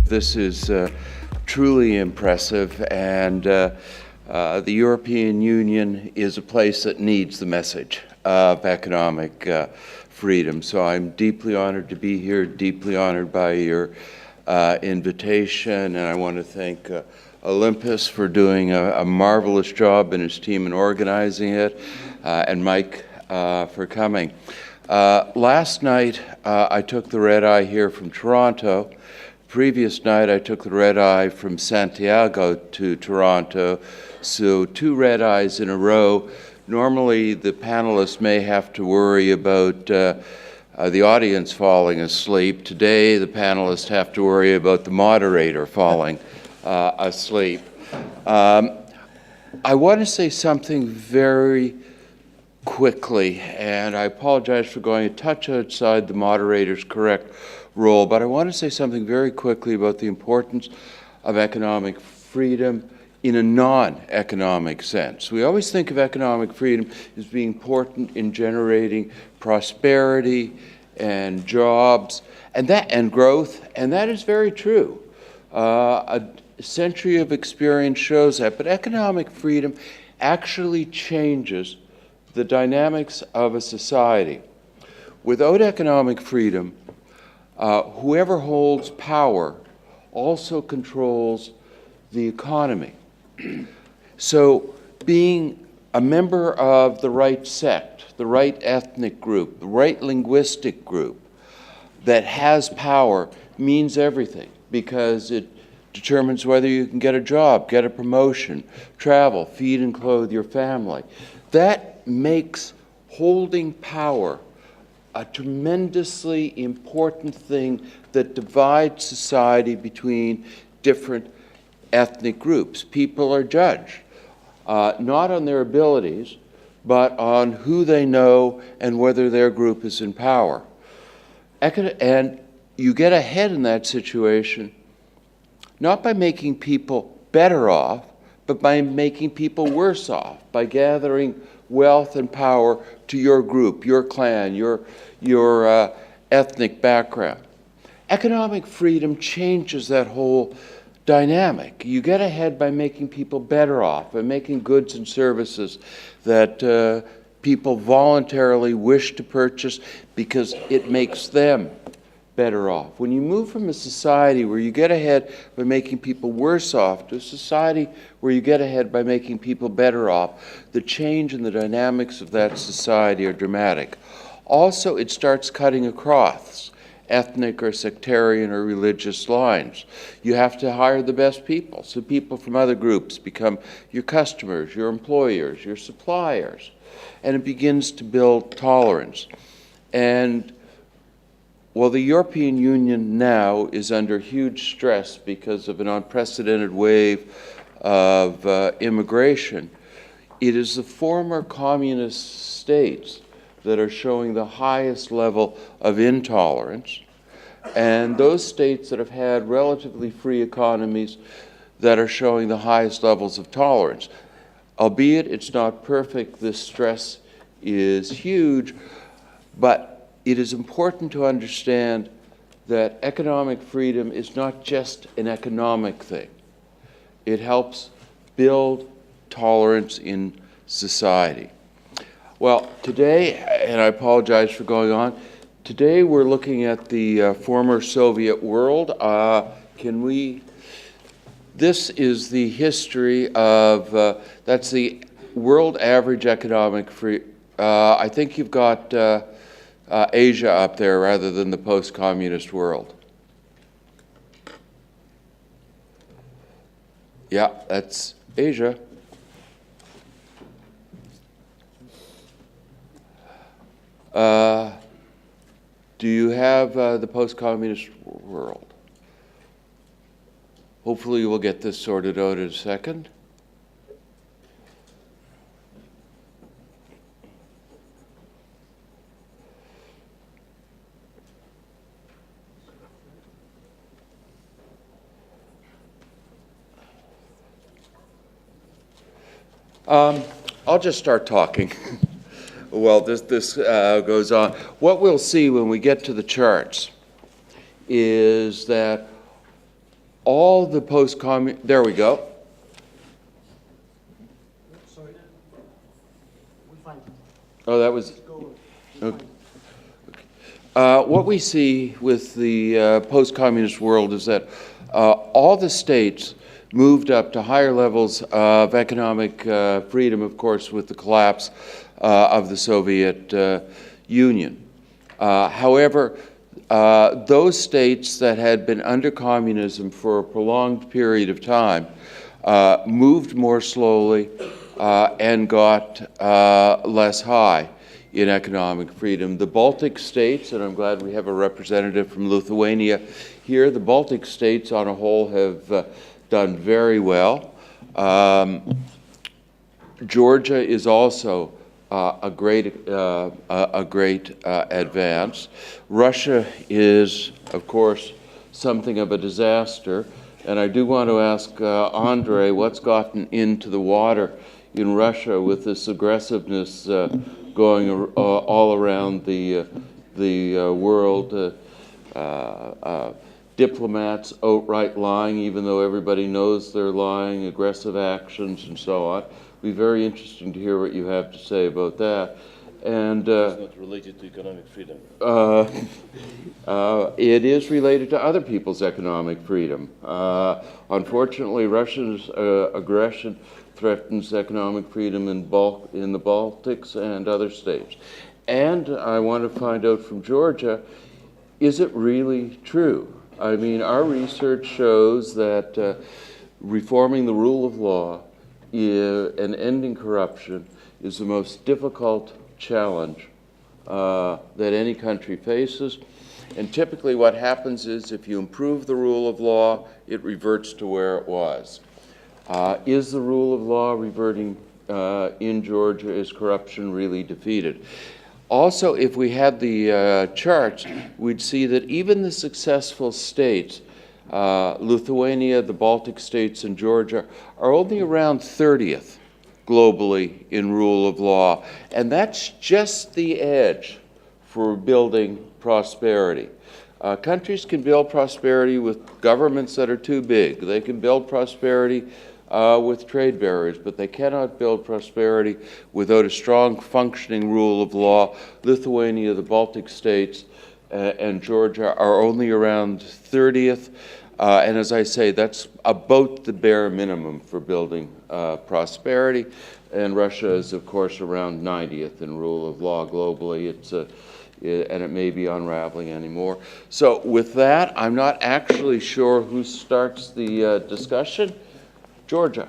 This is truly impressive, and the European Union is a place that needs the message of economic freedom. So I'm deeply honored to be here, deeply honored by your invitation, and I want to thank Olympus for doing a marvelous job and his team in organizing it, and Mike for coming. Last night I took the red eye here from Toronto. Previous night I took the red eye from Santiago to Toronto, so 2 red eyes in a row. Normally the panelists may have to worry about the audience falling asleep. Today the panelists have to worry about the moderator falling asleep. I want to say something very quickly, and I apologize for going a touch outside the moderator's correct role, but I want to say something very quickly about the importance of economic freedom in a non-economic sense. We always think of economic freedom as being important in generating prosperity and jobs and growth, and that is very true. A century of experience shows that, but economic freedom actually changes the dynamics of a society. Without economic freedom, whoever holds power also controls the economy. So being a member of the right sect, the right ethnic group, the right linguistic group that has power means everything, because it determines whether you can get a job, get a promotion, travel, feed and clothe your family. That makes holding power a tremendously important thing that divides society between different ethnic groups. People are judged not on their abilities, but on who they know and whether their group is in power. And you get ahead in that situation not by making people better off, but by making people worse off, by gathering wealth and power to your group, your clan, your ethnic background. Economic freedom changes that whole dynamic. You get ahead by making people better off, by making goods and services that people voluntarily wish to purchase because it makes them better off. When you move from a society where you get ahead by making people worse off to a society where you get ahead by making people better off, the change in the dynamics of that society are dramatic. Also, it starts cutting across ethnic or sectarian or religious lines. You have to hire the best people, so people from other groups become your customers, your employers, your suppliers, and it begins to build tolerance. And well, the European Union now is under huge stress because of an unprecedented wave of immigration. It is the former communist states that are showing the highest level of intolerance, and those states that have had relatively free economies that are showing the highest levels of tolerance. Albeit it's not perfect, this stress is huge, but it is important to understand that economic freedom is not just an economic thing. It helps build tolerance in society. Well, today, and I apologize for going on, today we're looking at the former Soviet world. This is the history of, that's the world average economic free. I think you've got Asia up there rather than the post-communist world. Yeah, that's Asia. Do you have the post-communist world? Hopefully we'll get this sorted out in a second. I'll just start talking. Well, this goes on. What we'll see when we get to the charts is that all the post-communist, there we go. Sorry. We find it. Oh, that was, okay. What we see with the post-communist world is that all the states moved up to higher levels of economic freedom, of course, with the collapse of the Soviet Union. However, those states that had been under communism for a prolonged period of time moved more slowly and got less high in economic freedom. The Baltic states, and I'm glad we have a representative from Lithuania here, the Baltic states on a whole have done very well. Georgia is also a great advance. Russia is, of course, something of a disaster, and I do want to ask Andre what's gotten into the water in Russia with this aggressiveness going all around the world. Diplomats outright lying, even though everybody knows they're lying, aggressive actions, and so on. It'd be very interesting to hear what you have to say about that. And it's not related to economic freedom. It is related to other people's economic freedom. Unfortunately, Russia's aggression threatens economic freedom in the Baltics and other states. And I want to find out from Georgia, is it really true? I mean, our research shows that reforming the rule of law and ending corruption is the most difficult challenge that any country faces. And typically what happens is if you improve the rule of law, it reverts to where it was. Is the rule of law reverting in Georgia? Is corruption really defeated? Also, if we had the charts, we'd see that even the successful states, Lithuania, the Baltic states, and Georgia, are only around 30th globally in rule of law. And that's just the edge for building prosperity. Countries can build prosperity with governments that are too big. They can build prosperity with trade barriers, but they cannot build prosperity without a strong functioning rule of law. Lithuania, the Baltic states, and Georgia are only around 30th. And as I say, that's about the bare minimum for building prosperity. And Russia is, of course, around 90th in rule of law globally. And it may be unraveling anymore. So with that, I'm not actually sure who starts the discussion. Georgia.